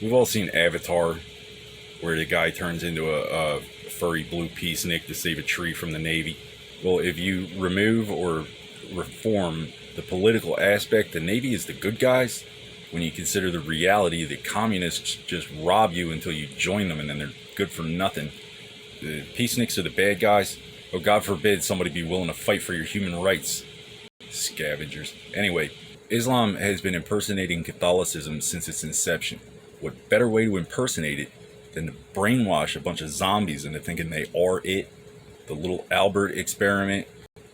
We've all seen Avatar, where the guy turns into a furry blue peacenik to save a tree from the Navy. Well, if you remove or reform the political aspect, the Navy is the good guys. When you consider the reality that communists just rob you until you join them and then they're good for nothing. The peaceniks are the bad guys. Oh, God forbid somebody be willing to fight for your human rights. Scavengers. Anyway, Islam has been impersonating Catholicism since its inception. What better way to impersonate it than to brainwash a bunch of zombies into thinking they are it? The little Albert experiment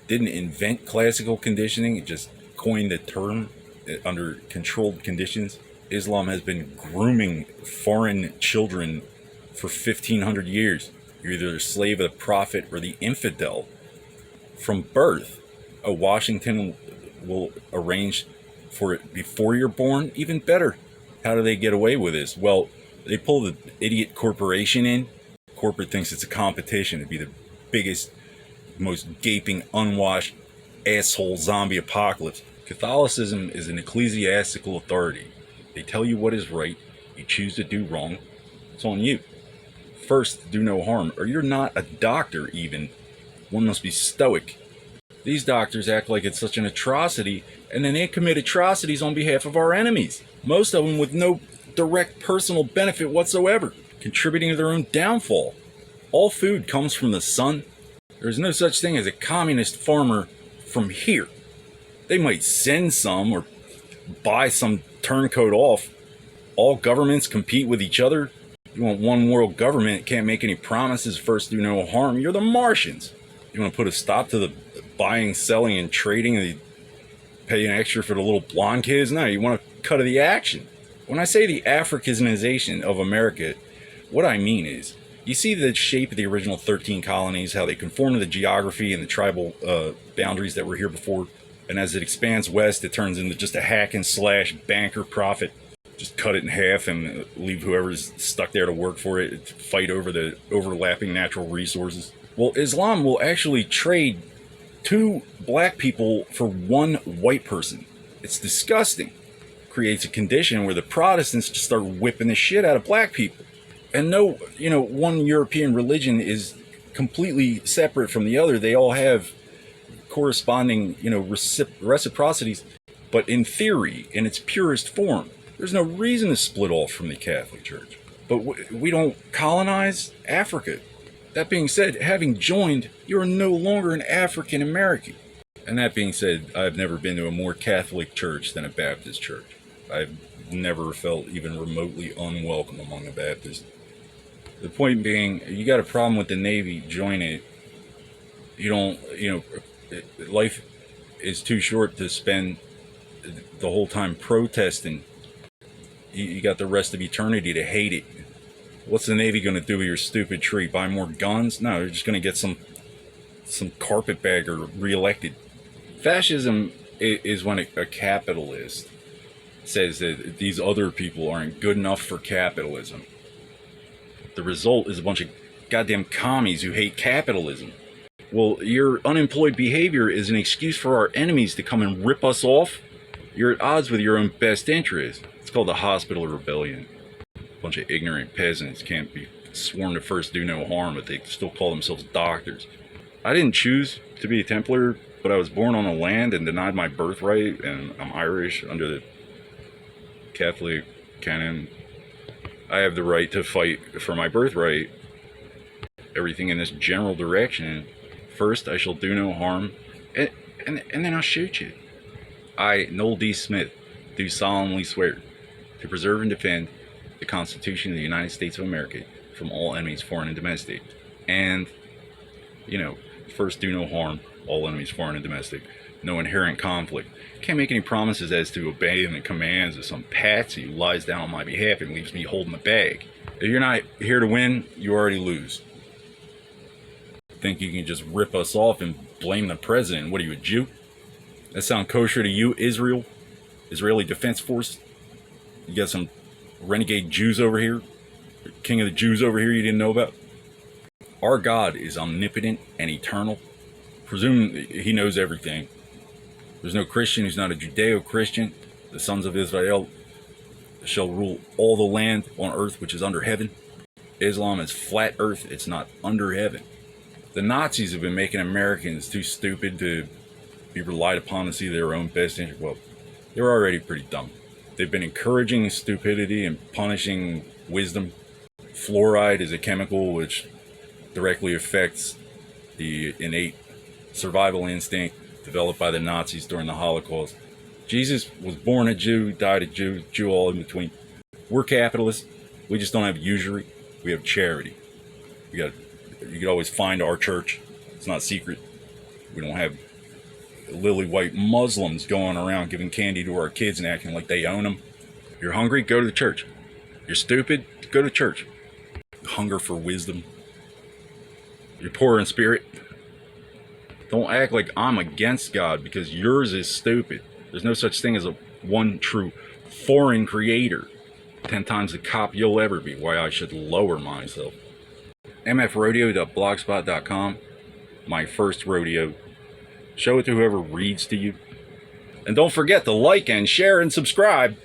didn't invent classical conditioning, it just coined the term under controlled conditions. Islam has been grooming foreign children for 1,500 years. You're either a slave of the prophet or the infidel. From birth, Washington will arrange for it before you're born. Even better. How do they get away with this? Well, they pull the idiot corporation in. Corporate thinks it's a competition to be the biggest, most gaping, unwashed asshole zombie apocalypse. Catholicism is an ecclesiastical authority. They tell you what is right. You choose to do wrong. It's on you. First, do no harm, or you're not a doctor even. One must be stoic. These doctors act like it's such an atrocity, and then they commit atrocities on behalf of our enemies. Most of them with no direct personal benefit whatsoever, contributing to their own downfall. All food comes from the sun. There's no such thing as a communist farmer from here. They might send some or buy some turncoat off. All governments compete with each other. You want one world government, can't make any promises, first do no harm. You're the Martians. You want to put a stop to the buying, selling, and trading, and pay an extra for the little blonde kids? No, you want a cut of the action. When I say the Africanization of America, what I mean is, you see the shape of the original 13 colonies, how they conform to the geography and the tribal boundaries that were here before, and as it expands west, it turns into just a hack and slash banker profit. Just cut it in half and leave whoever's stuck there to work for it to fight over the overlapping natural resources. Well, Islam will actually trade 2 black people for 1 white person. It's disgusting. Creates a condition where the Protestants just start whipping the shit out of black people. And no, one European religion is completely separate from the other. They all have corresponding, reciprocities. But in theory, in its purest form, there's no reason to split off from the Catholic Church. But we don't colonize Africa. That being said, having joined, you are no longer an African American. And that being said, I've never been to a more Catholic church than a Baptist church. I've never felt even remotely unwelcome among the Baptists. The point being, you got a problem with the Navy, join it. You don't, life is too short to spend the whole time protesting. You got the rest of eternity to hate it. What's the Navy going to do with your stupid tree? Buy more guns? No, they're just going to get some carpetbagger reelected. Fascism is when a capitalist says that these other people aren't good enough for capitalism. The result is a bunch of goddamn commies who hate capitalism. Well, your unemployed behavior is an excuse for our enemies to come and rip us off. You're at odds with your own best interest. It's called the hospital rebellion. A bunch of ignorant peasants can't be sworn to first do no harm, but they still call themselves doctors. I didn't choose to be a Templar, but I was born on the land and denied my birthright, and I'm Irish under the Catholic canon. I have the right to fight for my birthright. Everything in this general direction. First, I shall do no harm, and then I'll shoot you. I, Noel D. Smith, do solemnly swear to preserve and defend the Constitution of the United States of America from all enemies, foreign and domestic. And, first, do no harm, all enemies, foreign and domestic. No inherent conflict. Can't make any promises as to obeying the commands of some patsy who lies down on my behalf and leaves me holding the bag. If you're not here to win, you already lose. Think you can just rip us off and blame the president? What are you, a Jew? That sound kosher to you, Israel? Israeli Defense Force? You got some renegade Jews over here? King of the Jews over here you didn't know about? Our God is omnipotent and eternal. Presume he knows everything. There's no Christian who's not a Judeo-Christian. The sons of Israel shall rule all the land on earth which is under heaven. Islam is flat earth, it's not under heaven. The Nazis have been making Americans too stupid to be relied upon to see their own best interest. Well, they were already pretty dumb. They've been encouraging stupidity and punishing wisdom. Fluoride is a chemical which directly affects the innate survival instinct developed by the Nazis during the Holocaust. Jesus was born a Jew, died a Jew, Jew all in between. We're capitalists. We just don't have usury. We have charity. You could always find our church. It's not secret. We don't have lily white Muslims going around giving candy to our kids and acting like they own them. You're hungry? Go to the church. You're stupid? Go to church. Hunger for wisdom. You're poor in spirit? Don't act like I'm against God because yours is stupid. There's no such thing as a one true foreign creator. 10 times the cop you'll ever be. Why I should lower myself. mfrodeo.blogspot.com. My first rodeo. Show it to whoever reads to you. And don't forget to like and share and subscribe.